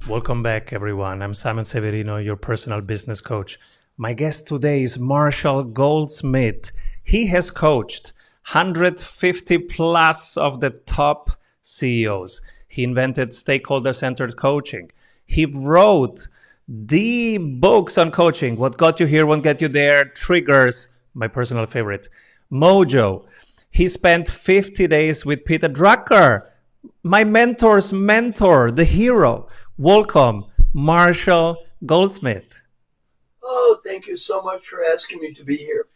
Welcome back, everyone. I'm Simon Severino, your personal business coach. My guest today is Marshall Goldsmith. He has coached 150 plus of the top CEOs. He invented stakeholder-centered coaching. He wrote the books on coaching, What Got You Here Won't Get You There, Triggers, my personal favorite, Mojo. He spent 50 days with Peter Drucker, my mentor's mentor, the hero. Welcome, Marshall Goldsmith. Oh, thank you so much for asking me to be here.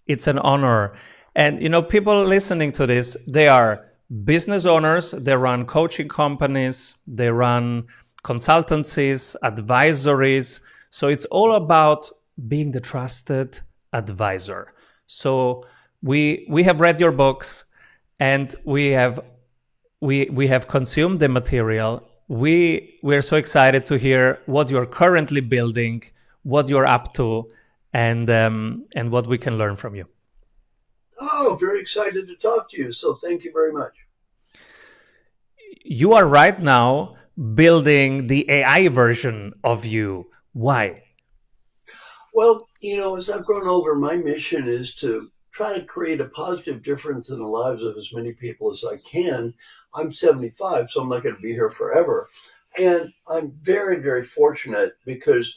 It's an honor. And, people listening to this, they are business owners, they run coaching companies, they run consultancies, advisories. So it's all about being the trusted advisor. So we have read your books and we have consumed the material. We're so excited to hear what you're currently building, what you're up to, and what we can learn from you. Oh, very excited to talk to you. So thank you very much. You are right now building the AI version of you. Why? Well, as I've grown older, my mission is to try to create a positive difference in the lives of as many people as I can. I'm 75, so I'm not going to be here forever. And I'm very, very fortunate because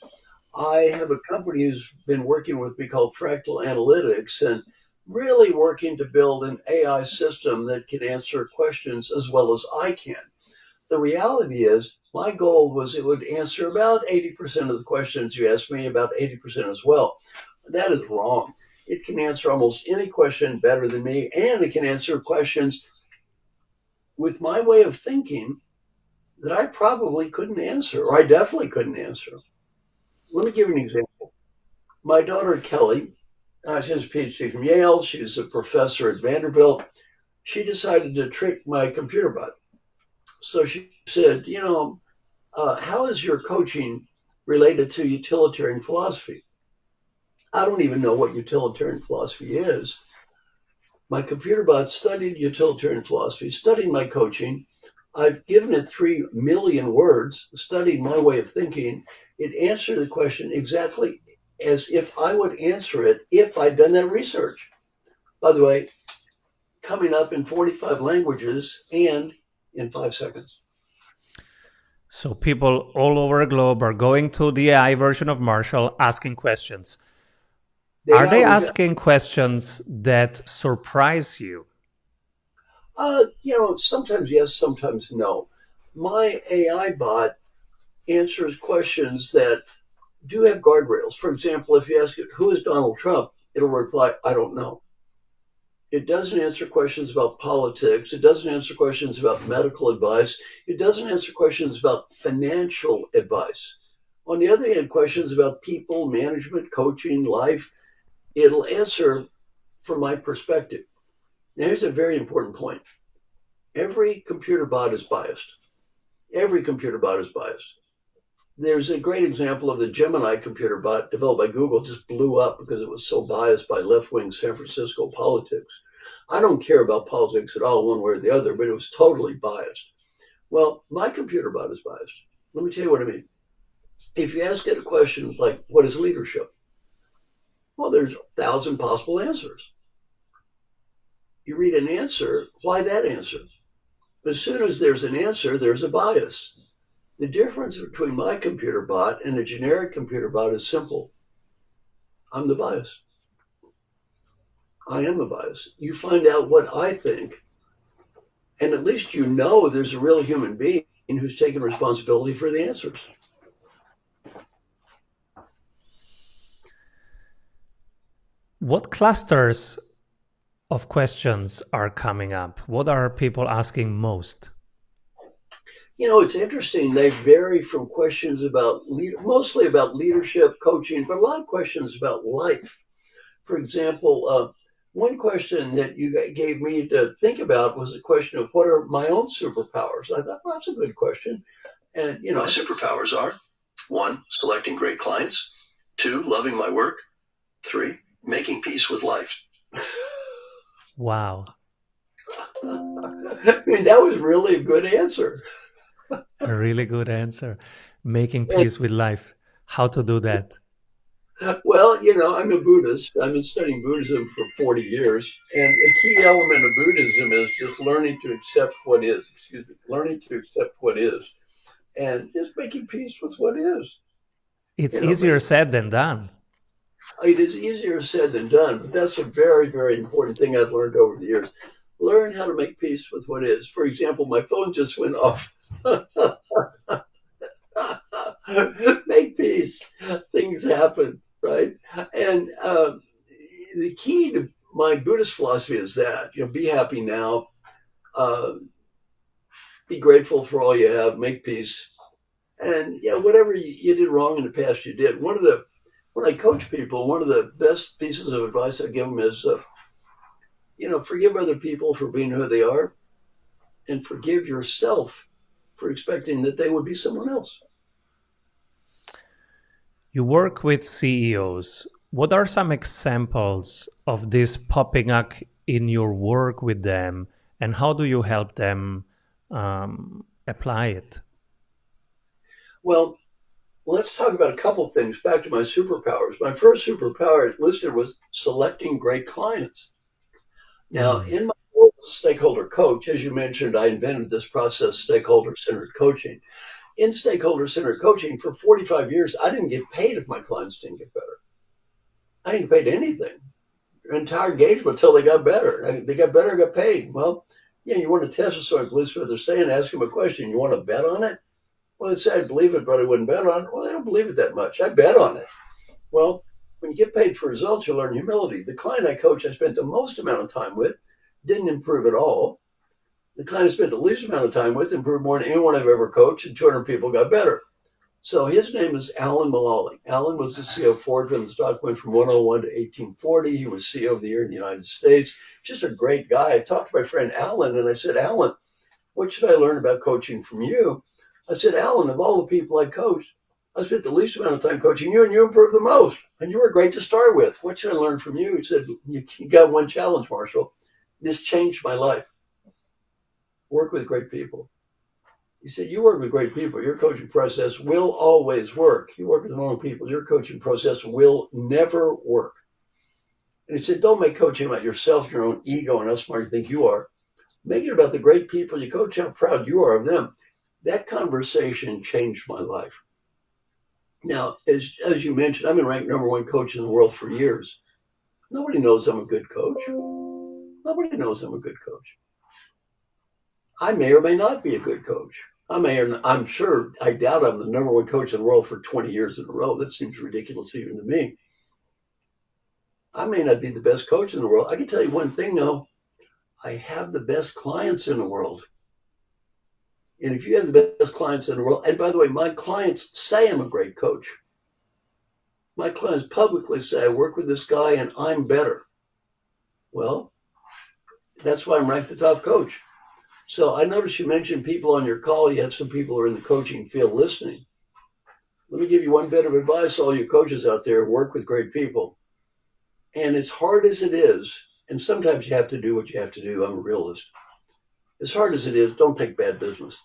I have a company who's been working with me called Fractal Analytics and really working to build an AI system that can answer questions as well as I can. The reality is, my goal was it would answer about 80% of the questions you asked me, about 80% as well. That is wrong. It can answer almost any question better than me, and it can answer questions with my way of thinking that I probably couldn't answer, or I definitely couldn't answer. Let me give you an example. My daughter, Kelly, she has a PhD from Yale. She's a professor at Vanderbilt. She decided to trick my computer bot. So she said, how is your coaching related to utilitarian philosophy? I don't even know what utilitarian philosophy is. My computer bot studied utilitarian philosophy, studied my coaching. I've given it 3 million words, studied my way of thinking. It answered the question exactly as if I would answer it if I'd done that research. By the way, coming up in 45 languages and in 5 seconds. So people all over the globe are going to the AI version of Marshall asking questions. Are they asking questions that surprise you? Sometimes yes, sometimes no. My AI bot answers questions that do have guardrails. For example, if you ask it, who is Donald Trump? It'll reply, I don't know. It doesn't answer questions about politics. It doesn't answer questions about medical advice. It doesn't answer questions about financial advice. On the other hand, questions about people, management, coaching, life, it'll answer from my perspective. Now, here's a very important point. Every computer bot is biased. Every computer bot is biased. There's a great example of the Gemini computer bot developed by Google, just blew up because it was so biased by left-wing San Francisco politics. I don't care about politics at all, one way or the other, but it was totally biased. Well, my computer bot is biased. Let me tell you what I mean. If you ask it a question like, what is leadership? Well, there's 1,000 possible answers. You read an answer, why that answer? As soon as there's an answer, there's a bias. The difference between my computer bot and a generic computer bot is simple. I'm the bias. I am the bias. You find out what I think, and at least you know there's a real human being who's taking responsibility for the answers. What clusters of questions are coming up? What are people asking most? It's interesting. They vary from questions about mostly about leadership, coaching, but a lot of questions about life. For example, one question that you gave me to think about was the question of what are my own superpowers? I thought, well, that's a good question. And, my superpowers are 1, selecting great clients, 2, loving my work, 3, making peace with life. Wow. I mean, that was really a good answer. A really good answer. Making peace with life. How to do that? Well, I'm a Buddhist. I've been studying Buddhism for 40 years. And a key element of Buddhism is just learning to accept what is, learning to accept what is, and just making peace with what is. It's Make, easier said than done. it is easier said than done, but that's a very, very important thing I've learned over the years. Learn how to make peace with what is. For example, my phone just went off. Make peace. Things happen, right? And the key to my Buddhist philosophy is that, be happy now, uh, be grateful for all you have, make peace. And whatever you did wrong in the past, you did. When I coach people, one of the best pieces of advice I give them is, forgive other people for being who they are, and forgive yourself for expecting that they would be someone else. You work with CEOs. What are some examples of this popping up in your work with them, and how do you help them apply it? Well, let's talk about a couple of things. Back to my superpowers. My first superpower listed was selecting great clients. Now, in my role as a stakeholder coach, as you mentioned, I invented this process, stakeholder-centered coaching. In stakeholder-centered coaching, for 45 years, I didn't get paid if my clients didn't get better. I didn't get paid anything. Their entire engagement until they got better. They got better, got paid. Well, you want to test if someone believes what they're saying, ask them a question. You want to bet on it? Well, they say I believe it, but I wouldn't bet on it. Well, I don't believe it that much. I bet on it. Well, when you get paid for results, you learn humility. The client I coach, I spent the most amount of time with, didn't improve at all. The client I spent the least amount of time with improved more than anyone I've ever coached, and 200 people got better. So his name is Alan Mulally. Alan was the CEO of Forbes when the stock went from 101 to 1840. He was CEO of the year in the United States. Just a great guy. I talked to my friend Alan, and I said, Alan, what should I learn about coaching from you? I said, Alan, of all the people I coached, I spent the least amount of time coaching you, and you improved the most. And you were great to start with. What should I learn from you? He said, you got one challenge, Marshall. This changed my life. Work with great people. He said, you work with great people. Your coaching process will always work. You work with the wrong people. Your coaching process will never work. And he said, don't make coaching about yourself, your own ego, and how smart you think you are. Make it about the great people you coach, how proud you are of them. That conversation changed my life. Now, as you mentioned, I've been ranked #1 coach in the world for years. Nobody knows I'm a good coach. Nobody knows I'm a good coach. I may or may not be a good coach. I'm sure, I doubt I'm the #1 coach in the world for 20 years in a row. That seems ridiculous even to me. I may not be the best coach in the world. I can tell you one thing though, I have the best clients in the world. And if you have the best clients in the world, and by the way, my clients say I'm a great coach. My clients publicly say, I work with this guy and I'm better. Well, that's why I'm ranked the top coach. So I noticed you mentioned people on your call. You have some people who are in the coaching field listening. Let me give you one bit of advice, all you coaches out there, work with great people. And as hard as it is, and sometimes you have to do what you have to do, I'm a realist. As hard as it is, don't take bad business.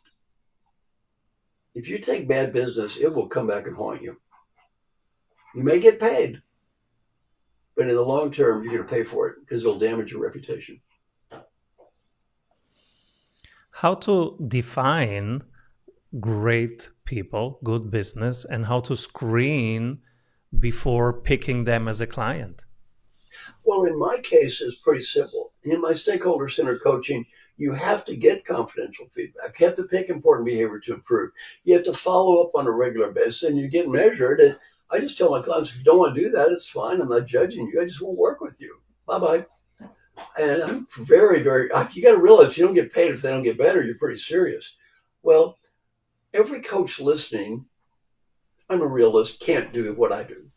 If you take bad business, it will come back and haunt you. You may get paid, but in the long term, you're going to pay for it because it'll damage your reputation. How to define great people, good business, and how to screen before picking them as a client? Well, in my case, it's pretty simple. In my stakeholder-centered coaching, you have to get confidential feedback. You have to pick important behavior to improve. You have to follow up on a regular basis, and you get measured. And I just tell my clients, if you don't want to do that, it's fine. I'm not judging you. I just won't work with you. Bye-bye. And I'm very, very, you got to realize if you don't get paid if they don't get better, you're pretty serious. Well, every coach listening, I'm a realist, can't do what I do.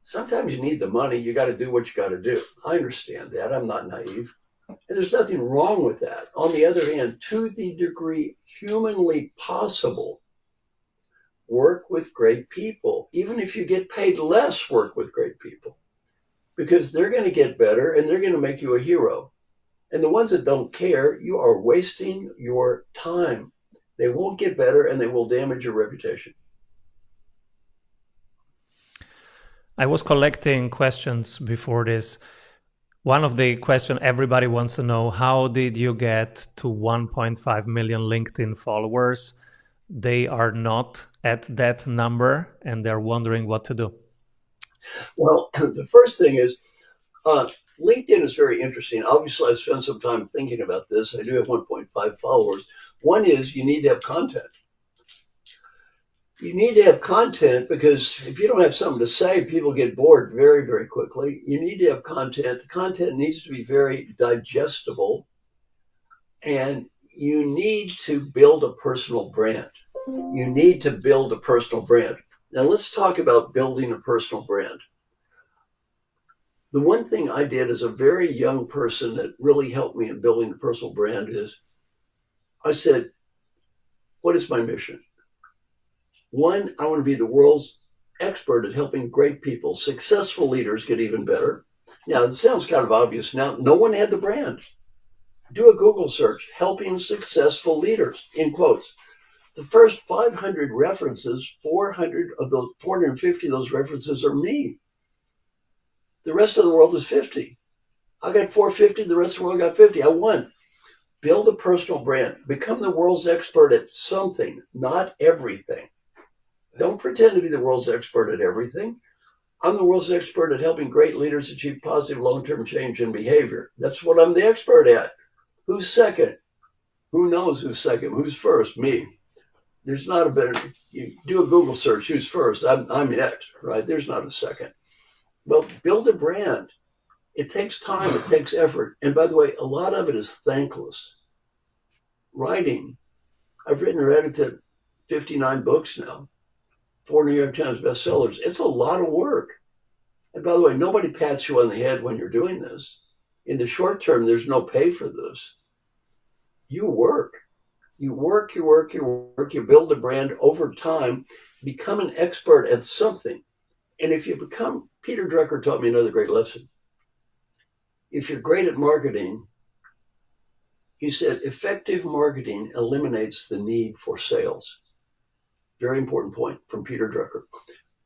Sometimes you need the money. You got to do what you got to do. I understand that. I'm not naive. And there's nothing wrong with that. On the other hand, to the degree humanly possible, work with great people. Even if you get paid less, work with great people. Because they're going to get better and they're going to make you a hero. And the ones that don't care, you are wasting your time. They won't get better, and they will damage your reputation. I was collecting questions before this. One of the questions everybody wants to know, how did you get to 1.5 million LinkedIn followers? They are not at that number and they're wondering what to do. Well, the first thing is, LinkedIn is very interesting. Obviously, I've spent some time thinking about this. I do have 1.5 followers. One is you need to have content. You need to have content because if you don't have something to say, people get bored very, very quickly. You need to have content. The content needs to be very digestible, and you need to build a personal brand. You need to build a personal brand. Now, let's talk about building a personal brand. The one thing I did as a very young person that really helped me in building a personal brand is I said, what is my mission? One, I want to be the world's expert at helping great people, successful leaders get even better. Now, it sounds kind of obvious now. No one had the brand. Do a Google search, helping successful leaders, in quotes. The first 500 references, 450 of those references are me. The rest of the world is 50. I got 450, the rest of the world got 50. I won. Build a personal brand. Become the world's expert at something, not everything. Don't pretend to be the world's expert at everything. I'm the world's expert at helping great leaders achieve positive long-term change in behavior. That's what I'm the expert at. Who's second? Who knows who's second? Who's first? Me. There's not a better, you do a Google search, who's first? I'm it, right? There's not a second. Well, build a brand. It takes time, it takes effort. And by the way, a lot of it is thankless. Writing. I've written or edited 59 books now. 4 New York Times bestsellers. It's a lot of work. And by the way, nobody pats you on the head when you're doing this. In the short term, there's no pay for this. You work. You work, you build a brand over time, become an expert at something. And if you become, Peter Drucker taught me another great lesson. If you're great at marketing, he said, effective marketing eliminates the need for sales. Very important point from Peter Drucker.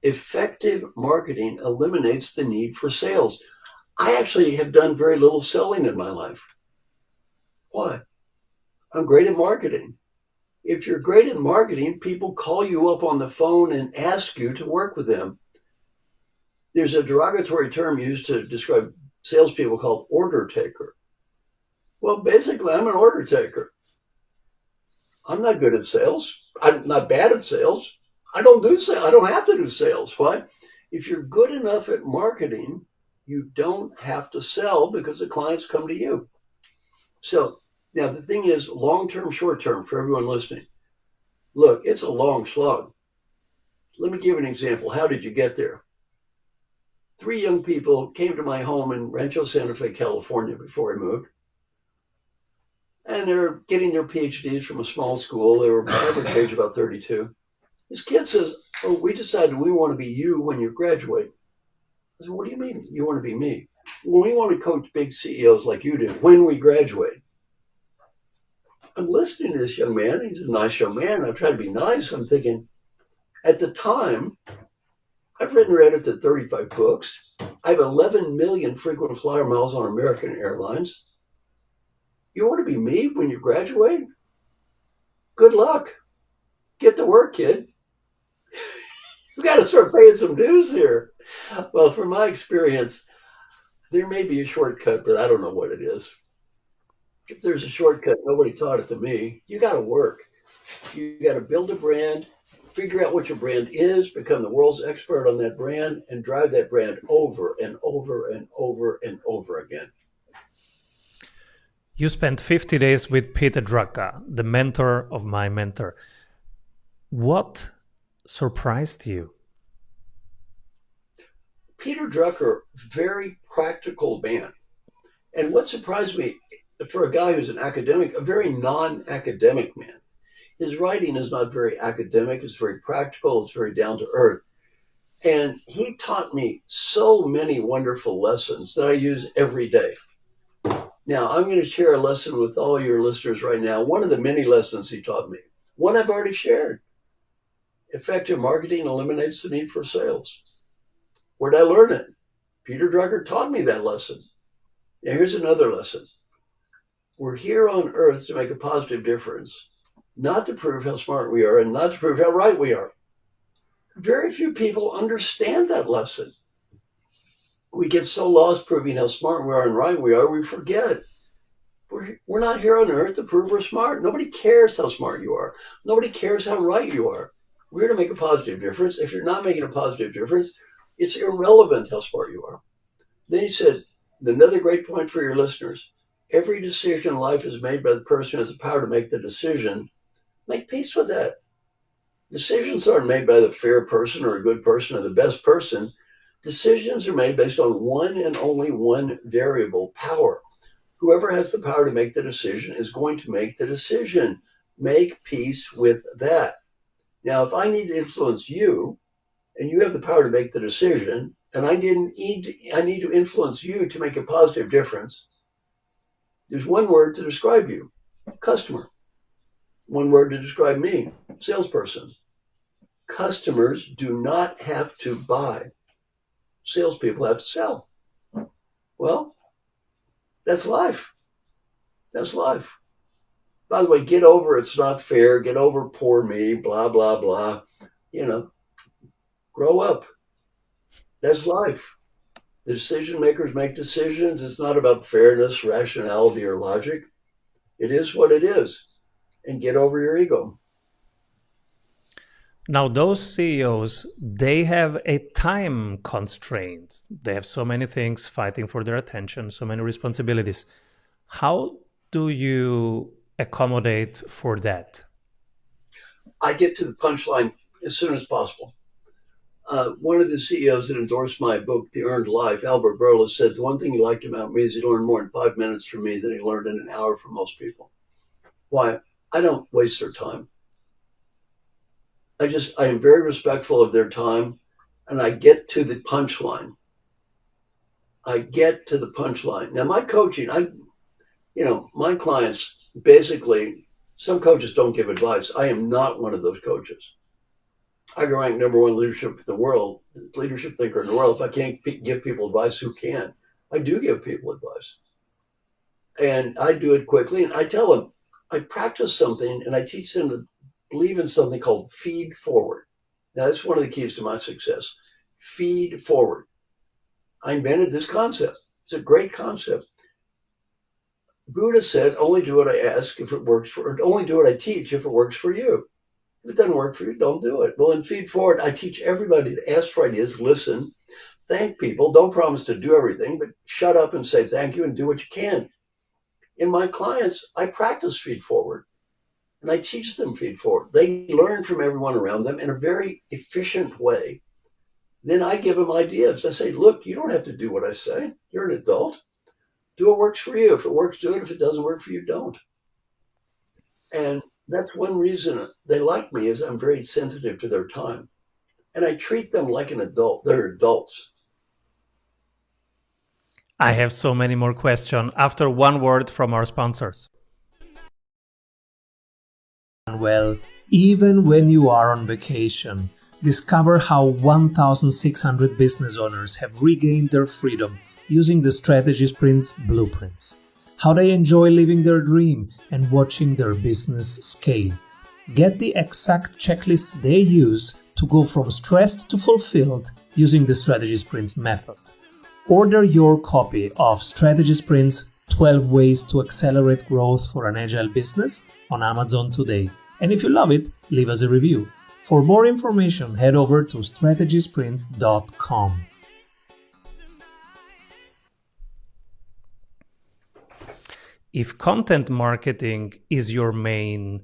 Effective marketing eliminates the need for sales. I actually have done very little selling in my life. Why? I'm great at marketing. If you're great at marketing, people call you up on the phone and ask you to work with them. There's a derogatory term used to describe salespeople called order taker. Well, basically, I'm an order taker. I'm not good at sales. I'm not bad at sales. I don't do sales. I don't have to do sales. Why? If you're good enough at marketing, you don't have to sell because the clients come to you. So now the thing is, long-term, short-term for everyone listening. Look, it's a long slog. Let me give an example. How did you get there? 3 young people came to my home in Rancho Santa Fe, California before I moved. And they're getting their PhDs from a small school. They were average age about 32. This kid says, oh, we decided we want to be you when you graduate. I said, what do you mean you want to be me? Well, we want to coach big CEOs like you do when we graduate. I'm listening to this young man. He's a nice young man. I try to be nice. I'm thinking, at the time, I've written or edited 35 books. I have 11 million frequent flyer miles on American Airlines. You want to be me when you graduate? Good luck. Get to work, kid. You've got to start paying some dues here. Well, from my experience, there may be a shortcut, but I don't know what it is. If there's a shortcut, nobody taught it to me. You got to work. You got to build a brand, figure out what your brand is, become the world's expert on that brand, and drive that brand over and over and over and over again. You spent 50 days with Peter Drucker, the mentor of my mentor. What surprised you? Peter Drucker, very practical man. And what surprised me, for a guy who's an academic, a very non-academic man. His writing is not very academic, it's very practical, it's very down to earth. And he taught me so many wonderful lessons that I use every day. Now, I'm going to share a lesson with all your listeners right now. One of the many lessons he taught me One I've already shared. Effective marketing eliminates the need for sales. Where'd I learn it? Peter Drucker taught me that lesson. Now here's another lesson. We're here on earth to make a positive difference, not to prove how smart we are and not to prove how right we are. Very few people understand that lesson. We get so lost proving how smart we are and right we are, we forget. We're not here on earth to prove we're smart. Nobody cares how smart you are. Nobody cares how right you are. We're here to make a positive difference. If you're not making a positive difference, it's irrelevant how smart you are. Then he said, another great point for your listeners. Every decision in life is made by the person who has the power to make the decision. Make peace with that. Decisions aren't made by the fair person or a good person or the best person. Decisions are made based on one and only one variable, power. Whoever has the power to make the decision is going to make the decision. Make peace with that. Now, if I need to influence you and you have the power to make the decision, and I need to influence you to make a positive difference, there's one word to describe you, customer. One word to describe me, salesperson. Customers do not have to buy. Salespeople have to sell. Well, that's life. That's life. By the way, get over it's not fair. Get over poor me, blah, blah, blah. Grow up. That's life. The decision makers make decisions. It's not about fairness, rationality, or logic. It is what it is. And get over your ego. Now, those CEOs, they have a time constraint. They have so many things fighting for their attention, so many responsibilities. How do you accommodate for that? I get to the punchline as soon as possible. One of the CEOs that endorsed my book, The Earned Life, Albert Burla, said the one thing he liked about me is he learned more in 5 minutes from me than he learned in an hour from most people. Why? I don't waste their time. I am very respectful of their time, and I get to the punchline. Now, my coaching, my clients, basically, some coaches don't give advice. I am not one of those coaches. I can rank number one leadership thinker in the world. If I can't give people advice, who can? I do give people advice. And I do it quickly, and I tell them, I practice something, and I teach them to believe in something called feed forward. Now, that's one of the keys to my success. Feed forward. I invented this concept. It's a great concept. Buddha said, only do what I ask if it works only do what I teach if it works for you. If it doesn't work for you, don't do it. Well, in Feed Forward, I teach everybody to ask for ideas, listen, thank people, don't promise to do everything, but shut up and say thank you and do what you can. In my clients, I practice Feed Forward. And I teach them Feed Forward. They learn from everyone around them in a very efficient way. Then I give them ideas. I say, look, you don't have to do what I say. You're an adult. Do what works for you. If it works, do it. If it doesn't work for you, don't. And that's one reason they like me is I'm very sensitive to their time. And I treat them like an adult. They're adults. I have so many more questions after one word from our sponsors. Well, even when you are on vacation, discover how 1,600 business owners have regained their freedom using the Strategy Sprints blueprints, how they enjoy living their dream and watching their business scale. Get the exact checklists they use to go from stressed to fulfilled using the Strategy Sprints method. Order your copy of Strategy Sprints 12 Ways to Accelerate Growth for an Agile Business on Amazon today. And if you love it, leave us a review. For more information, head over to strategysprints.com. If content marketing is your main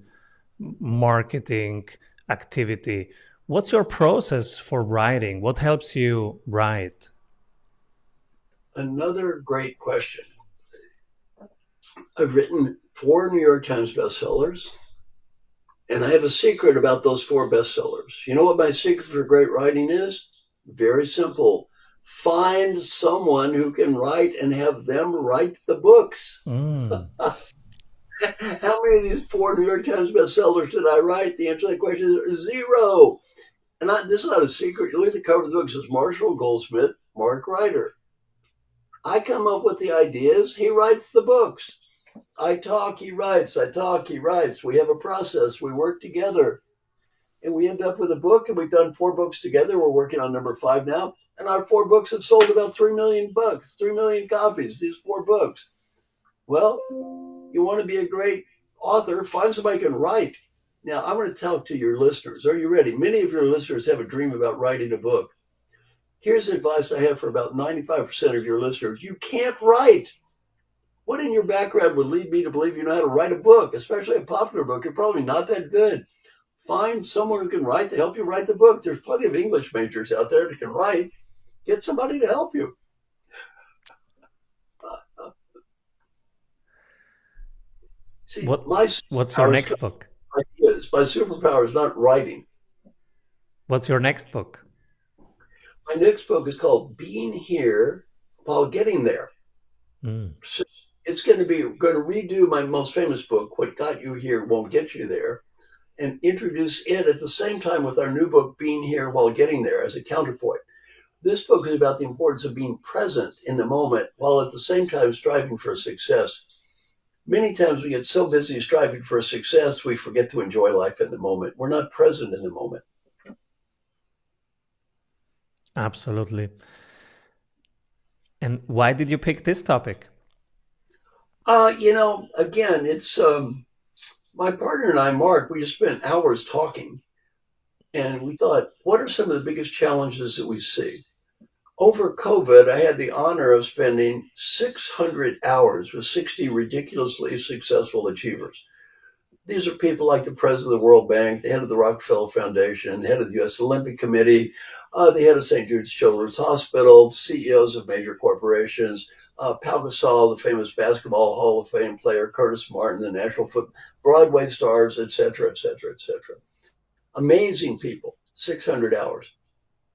marketing activity, what's your process for writing? What helps you write? Another great question. I've written 4 New York Times bestsellers, and I have a secret about those 4 bestsellers. You know what my secret for great writing is? Very simple. Find someone who can write and have them write the books. How many of these 4 New York Times bestsellers did I write? The answer to that question is zero. And this is not a secret. You look at the cover of the book, it says Marshall Goldsmith, Mark Ryder. I come up with the ideas, he writes the books. I talk, he writes. I talk, he writes. We have a process. We work together. And we end up with a book, and we've done 4 books together. We're working on number 5 now. And our 4 books have sold about 3 million bucks, 3 million copies, these 4 books. Well, you want to be a great author, find somebody who can write. Now, I want to talk to your listeners. Are you ready? Many of your listeners have a dream about writing a book. Here's advice I have for about 95% of your listeners. You can't write. What in your background would lead me to believe you know how to write a book, especially a popular book? You're probably not that good. Find someone who can write to help you write the book. There's plenty of English majors out there that can write. Get somebody to help you. See, what's your next book? My superpower is not writing. What's your next book? My next book is called Being Here While Getting There. So it's going to redo my most famous book, What Got You Here Won't Get You There, and introduce it at the same time with our new book, Being Here While Getting There, as a counterpoint. This book is about the importance of being present in the moment while at the same time striving for success. Many times we get so busy striving for success, we forget to enjoy life in the moment. We're not present in the moment. Absolutely. And why did you pick this topic? Again, it's my partner and I, Mark, we just spent hours talking, and we thought, what are some of the biggest challenges that we see? Over COVID, I had the honor of spending 600 hours with 60 ridiculously successful achievers. These are people like the president of the World Bank, the head of the Rockefeller Foundation, the head of the U.S. Olympic Committee, the head of St. Jude's Children's Hospital, CEOs of major corporations, Pau Gasol, the famous basketball Hall of Fame player, Curtis Martin, the national Broadway stars, et cetera, et cetera, et cetera. Amazing people, 600 hours.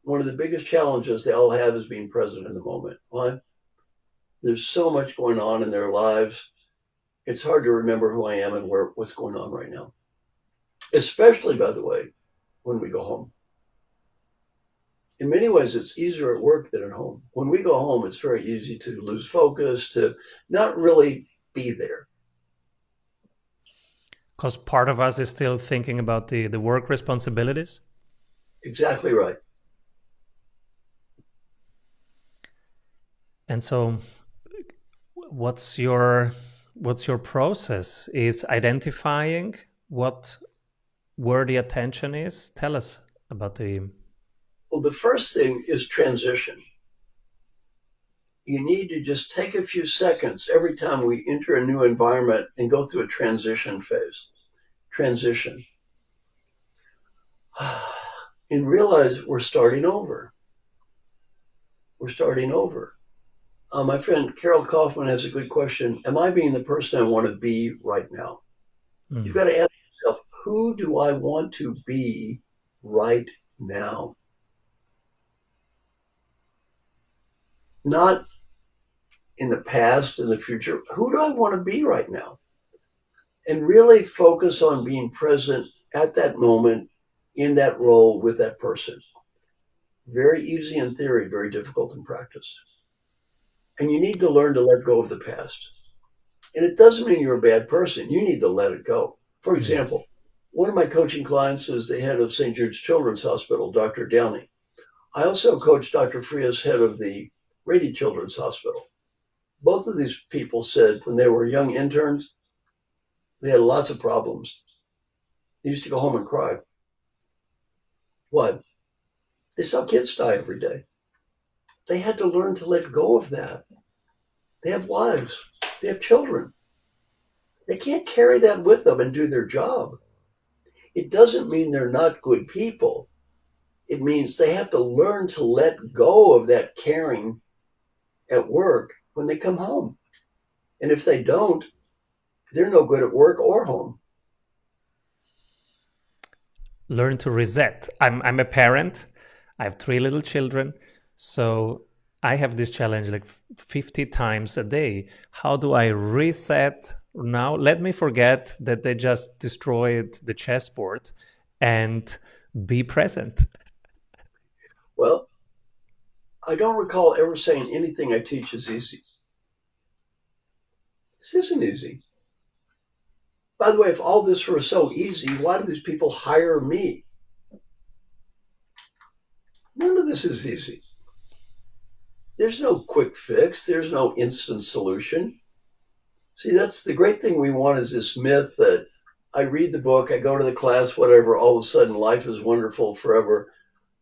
One of the biggest challenges they all have is being present in the moment. Why? There's so much going on in their lives. It's hard to remember who I am and what's going on right now. Especially, by the way, when we go home. In many ways, it's easier at work than at home. When we go home, it's very easy to lose focus, to not really be there. Because part of us is still thinking about the work responsibilities? Exactly right. And so what's your process? Is identifying where the attention is? Tell us about the... Well, the first thing is transition. You need to just take a few seconds every time we enter a new environment and go through a transition phase. Transition. And realize we're starting over. We're starting over. My friend Carol Kaufman has a good question. Am I being the person I want to be right now? You've got to ask yourself, who do I want to be right now? Not in the past, in the future. Who do I want to be right now? And really focus on being present at that moment, in that role, with that person. Very easy in theory, very difficult in practice. And you need to learn to let go of the past. And it doesn't mean you're a bad person. You need to let it go. For example, one of my coaching clients is the head of St. Jude's Children's Hospital, Dr. Downey. I also coached Dr. Frias, head of the Rady Children's Hospital. Both of these people said when they were young interns, they had lots of problems. They used to go home and cry. Why? They saw kids die every day. They had to learn to let go of that. They have wives. They have children. They can't carry that with them and do their job. It doesn't mean they're not good people. It means they have to learn to let go of that caring at work when they come home. And if they don't, they're no good at work or home. Learn to reset. I'm a parent. I have 3 little children. So I have this challenge like 50 times a day. How do I reset now? Let me forget that they just destroyed the chessboard and be present. Well, I don't recall ever saying anything I teach is easy. This isn't easy. By the way, if all this were so easy, why do these people hire me? None of this is easy. There's no quick fix. There's no instant solution. See, that's the great thing we want is this myth that I read the book, I go to the class, whatever, all of a sudden life is wonderful forever.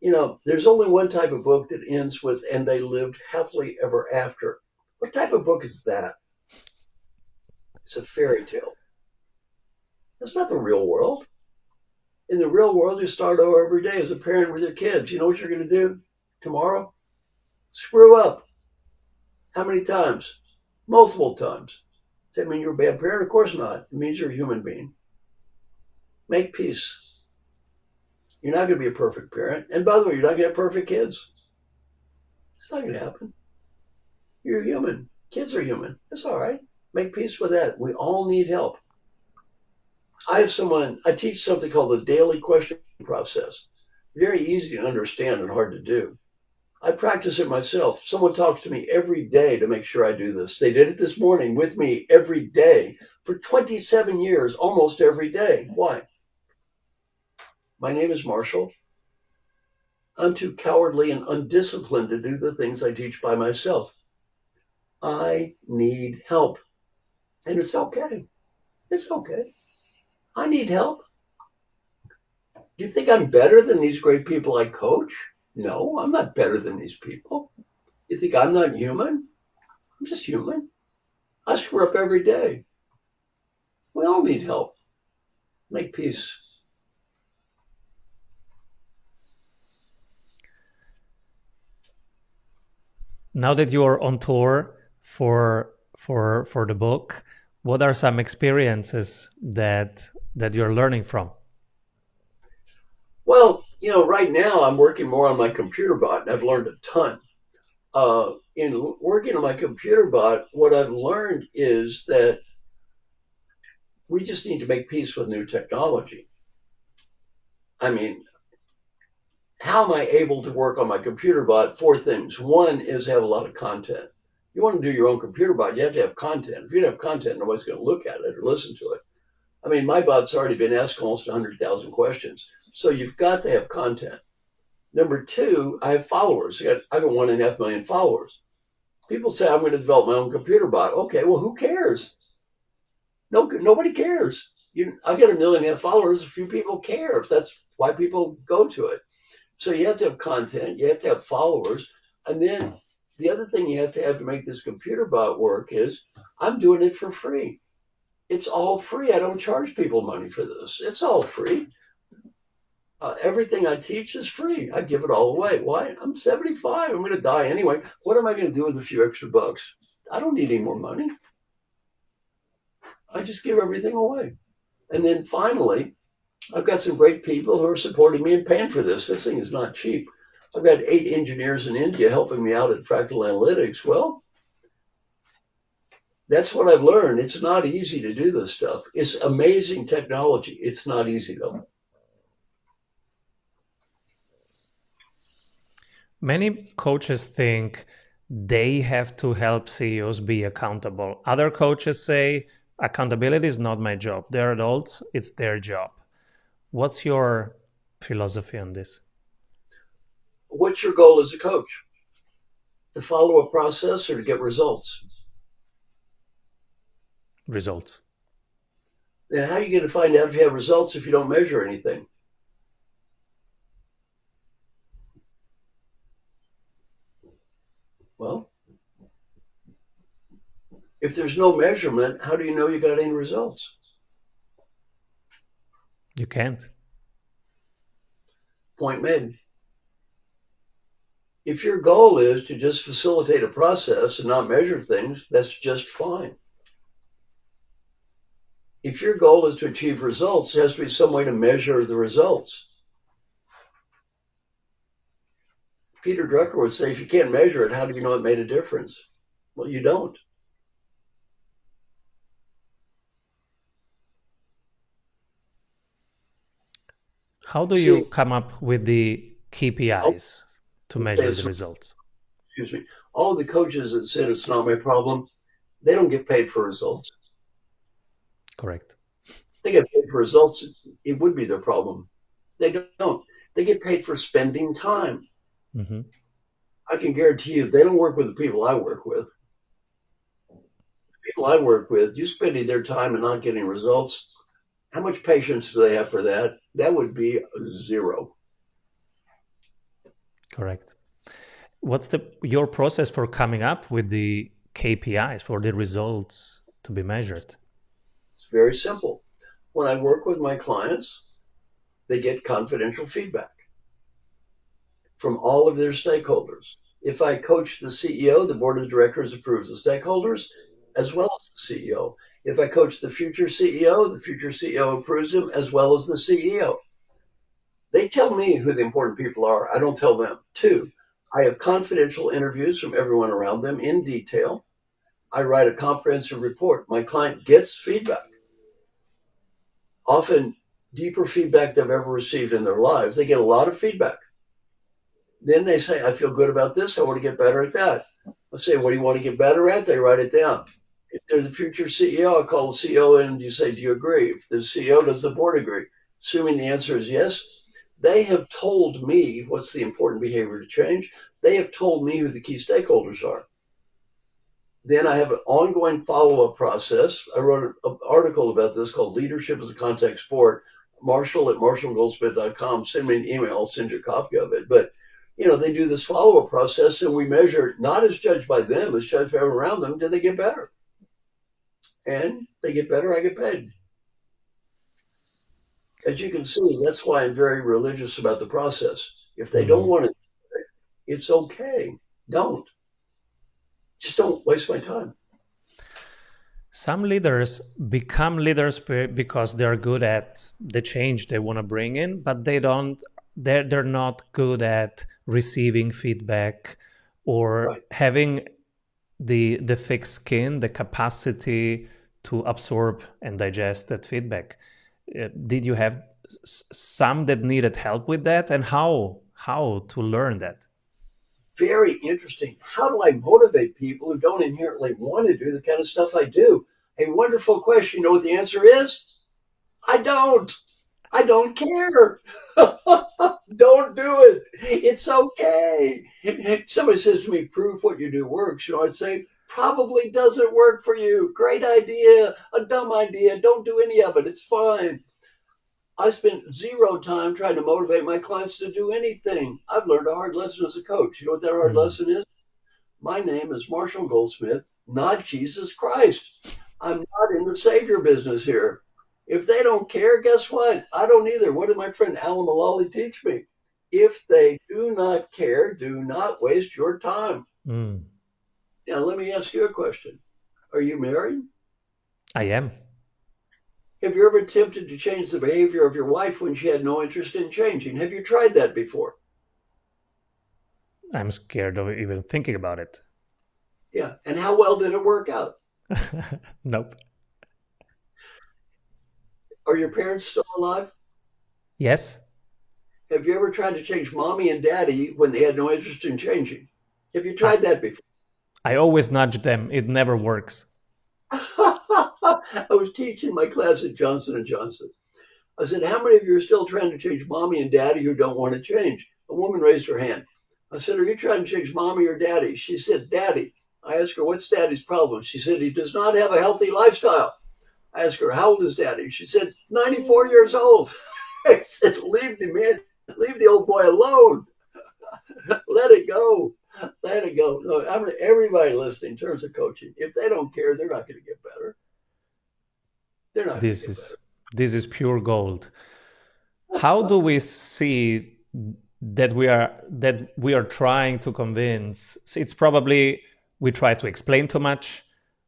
You know, there's only one type of book that ends with, and they lived happily ever after. What type of book is that? It's a fairy tale. That's not the real world. In the real world, you start over every day as a parent with your kids. You know what you're going to do tomorrow? Screw up. How many times? Multiple times. Does that mean you're a bad parent? Of course not. It means you're a human being. Make peace. You're not going to be a perfect parent. And by the way, you're not going to have perfect kids. It's not going to happen. You're human. Kids are human. That's all right. Make peace with that. We all need help. I teach something called the daily questioning process. Very easy to understand and hard to do. I practice it myself. Someone talks to me every day to make sure I do this. They did it this morning with me every day for 27 years, almost every day. Why? My name is Marshall. I'm too cowardly and undisciplined to do the things I teach by myself. I need help. And it's okay. It's okay. I need help. Do you think I'm better than these great people I coach? No, I'm not better than these people. You think I'm not human? I'm just human. I screw up every day. We all need help. Make peace. Now that you are on tour for the book, what are some experiences that you're learning from? Well, you know, right now I'm working more on my computer bot, and I've learned a ton. In working on my computer bot, what I've learned is that we just need to make peace with new technology. I mean, how am I able to work on my computer bot? Four things. One is have a lot of content. You want to do your own computer bot, you have to have content. If you don't have content, nobody's going to look at it or listen to it. I mean, my bot's already been asked almost 100,000 questions. So you've got to have content. Number two, I have followers. I got 1.5 million followers. People say I'm going to develop my own computer bot. Okay, well, who cares? No, nobody cares. I get 1.5 million followers. A few people care. If that's why people go to it. So you have to have content. You have to have followers. And then the other thing you have to make this computer bot work is I'm doing it for free. It's all free. I don't charge people money for this. It's all free. Everything I teach is free. I give it all away. Why? I'm 75. I'm going to die anyway. What am I going to do with a few extra bucks? I don't need any more money. I just give everything away. And then finally, I've got some great people who are supporting me and paying for this. This thing is not cheap. I've got 8 engineers in India helping me out at Fractal Analytics. Well, that's what I've learned. It's not easy to do this stuff. It's amazing technology. It's not easy, though. Many coaches think they have to help CEOs be accountable. Other coaches say, accountability is not my job. They're adults, it's their job. What's your philosophy on this? What's your goal as a coach? To follow a process or to get results? Results. Then how are you going to find out if you have results if you don't measure anything? Well, if there's no measurement, how do you know you got any results? You can't. Point made. If your goal is to just facilitate a process and not measure things, that's just fine. If your goal is to achieve results, there has to be some way to measure the results. Peter Drucker would say, if you can't measure it, how do you know it made a difference? Well, you don't. How do you See, come up with the I'll KPIs to say measure the it's, results? excuse me, all of the coaches that said it's not my problem, they don't get paid for results. Correct. They get paid for results, it would be their problem. They don't. They get paid for spending time. Mm-hmm. I can guarantee you, they don't work with the people I work with. The people I work with, you spending their time and not getting results, how much patience do they have for that? That would be zero. Correct. What's your process for coming up with the KPIs for the results to be measured? It's very simple. When I work with my clients, they get confidential feedback from all of their stakeholders. If I coach the CEO, the board of directors approves the stakeholders as well as the CEO. If I coach the future CEO approves him as well as the CEO. They tell me who the important people are. I don't tell them. Two, I have confidential interviews from everyone around them in detail. I write a comprehensive report. My client gets feedback, often deeper feedback they've ever received in their lives. They get a lot of feedback. Then they say, I feel good about this. I want to get better at that. I say, what do you want to get better at? They write it down. If they're the future CEO, I call the CEO in and you say, do you agree? If the CEO, does the board agree? Assuming the answer is yes, they have told me what's the important behavior to change. They have told me who the key stakeholders are. Then I have an ongoing follow-up process. I wrote an article about this called Leadership as a Contact Sport. Marshall at marshallgoldsmith.com. Send me an email. I'll send you a copy of it. But, they do this follow-up process and we measure not as judged by them, as judged by everyone around them. Did they get better? And they get better, I get paid. As you can see, that's why I'm very religious about the process. If they don't want to, it's okay. Don't. Just don't waste my time. Some leaders become leaders because they're good at the change they want to bring in, but they're not good at receiving feedback or having the thick skin, the capacity to absorb and digest that feedback. Did you have some that needed help with that, and how to learn that? Very interesting. How do I motivate people who don't inherently want to do the kind of stuff I do? A wonderful question. You know what the answer is? I don't. I don't care. Don't do it. It's okay. Somebody says to me, prove what you do works. I say, probably doesn't work for you. Great idea. A dumb idea. Don't do any of it. It's fine. I spent zero time trying to motivate my clients to do anything. I've learned a hard lesson as a coach. You know what that hard lesson is? My name is Marshall Goldsmith, not Jesus Christ. I'm not in the savior business here. If they don't care, guess what? I don't either. What did my friend Alan Mullally teach me? If they do not care, do not waste your time. Now, let me ask you a question. Are you married? I am. Have you ever attempted to change the behavior of your wife when she had no interest in changing? Have you tried that before? I'm scared of even thinking about it. Yeah. And how well did it work out? Nope. Are your parents still alive? Yes. Have you ever tried to change mommy and daddy when they had no interest in changing? Have you tried that before? I always nudge them. It never works. I was teaching my class at Johnson & Johnson. I said, how many of you are still trying to change mommy and daddy who don't want to change? A woman raised her hand. I said, are you trying to change mommy or daddy? She said, daddy. I asked her, what's daddy's problem? She said, he does not have a healthy lifestyle. I asked her, how old is daddy? She said, 94 years old. I said, leave the old boy alone. Let it go. Let it go. No, I mean, everybody listening in terms of coaching, if they don't care, they're not going to get better. They're not going to get better. This is pure gold. How do we see that we are trying to convince? It's probably we try to explain too much,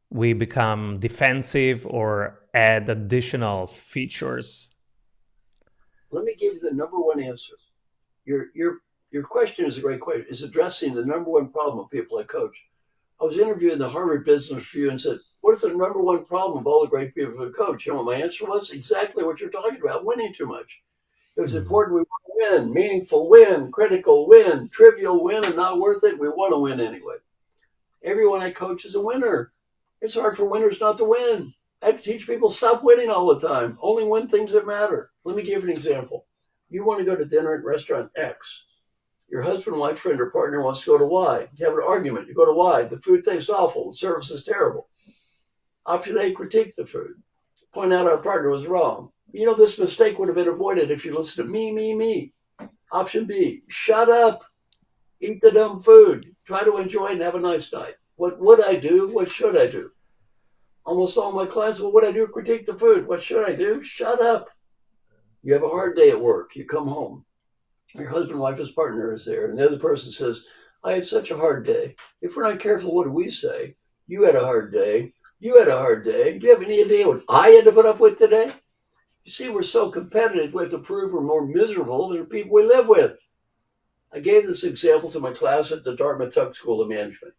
we become defensive or add additional features. Let me give you the number one answer. Your Your question is a great question. It's addressing the number one problem of people I coach. I was interviewed in the Harvard Business Review and said, what is the number one problem of all the great people I coach? You know what my answer was? Exactly what you're talking about, winning too much. It was important we want to win, meaningful win, critical win, trivial win, and not worth it. We want to win anyway. Everyone I coach is a winner. It's hard for winners not to win. I have to teach people stop winning all the time. Only win things that matter. Let me give you an example. You want to go to dinner at restaurant X. Your husband, wife, friend, or partner wants to go to Y. You have an argument. You go to Y. The food tastes awful. The service is terrible. Option A, critique the food. Point out our partner was wrong. You know, this mistake would have been avoided if you listened to me. Option B, shut up. Eat the dumb food. Try to enjoy and have a nice night. What would I do? What should I do? Almost all my clients, what would I do? Critique the food. What should I do? Shut up. You have a hard day at work. You come home. Your husband, wife, his partner is there. And the other person says, I had such a hard day. If we're not careful, what do we say? You had a hard day. You had a hard day. Do you have any idea what I had to put up with today? You see, we're so competitive, we have to prove we're more miserable than the people we live with. I gave this example to my class at the Dartmouth Tuck School of Management.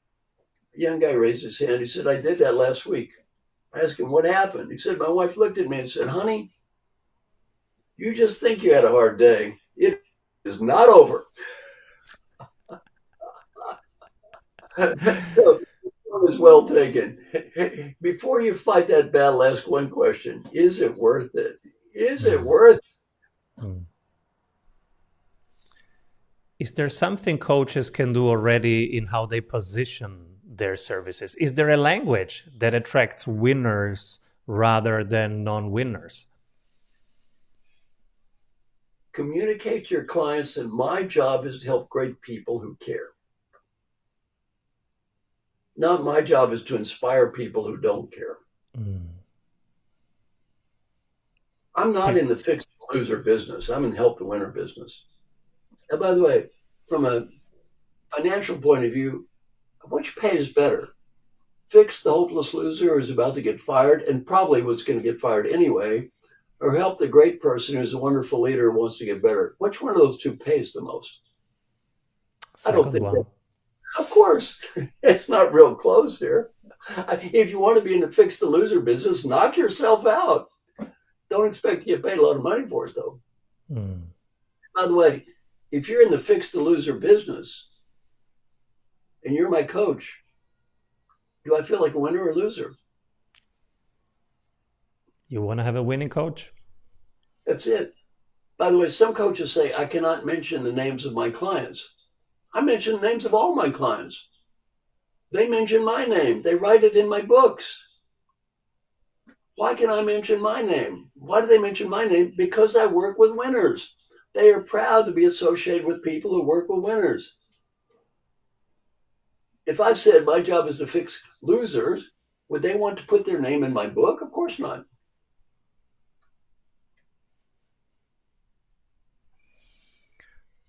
A young guy raised his hand. He said, I did that last week. I asked him, what happened? He said, my wife looked at me and said, honey, you just think you had a hard day. It is not over. So, it was well taken. Before you fight that battle, ask one question. Is it worth it? Is it worth it? Is there something coaches can do already in how they position their services? Is there a language that attracts winners rather than non-winners? Communicate to your clients that my job is to help great people who care. Not my job is to inspire people who don't care. I'm not in the fix the loser business. I'm in help the winner business. And by the way, from a financial point of view, which pays better? Fix the hopeless loser who's about to get fired and probably was going to get fired anyway, or help the great person who's a wonderful leader who wants to get better? Which one of those two pays the most? I don't think that. Of course, it's not real close here. If you want to be in the fix the loser business, knock yourself out. Don't expect to get paid a lot of money for it, though. By the way, if you're in the fix the loser business and you're my coach, do I feel like a winner or a loser? You want to have a winning coach? That's it. By the way, some coaches say, I cannot mention the names of my clients. I mention the names of all my clients. They mention my name. They write it in my books. Why can I mention my name? Why do they mention my name? Because I work with winners. They are proud to be associated with people who work with winners. If I said my job is to fix losers, would they want to put their name in my book? Of course not.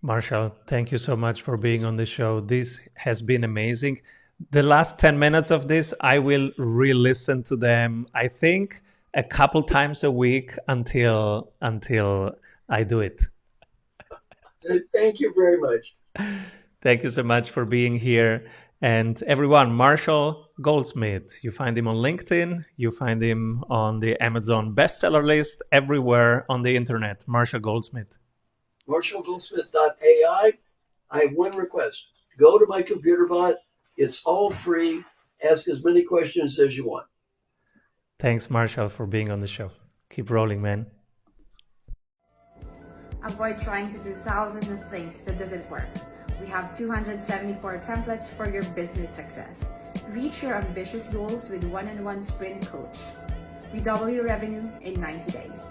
Marshall, thank you so much for being on the show. This has been amazing. The last 10 minutes of this, I will re-listen to them, I think, a couple times a week until I do it. Thank you very much. Thank you so much for being here. And everyone, Marshall Goldsmith, you find him on LinkedIn, you find him on the Amazon bestseller list, everywhere on the internet, Marshall Goldsmith. MarshallGoldsmith.ai. I have one request. Go to my computer bot. It's all free. Ask as many questions as you want. Thanks, Marshall, for being on the show. Keep rolling, man. Avoid trying to do thousands of things that doesn't work. We have 274 templates for your business success. Reach your ambitious goals with one-on-one sprint coach. We double your revenue in 90 days.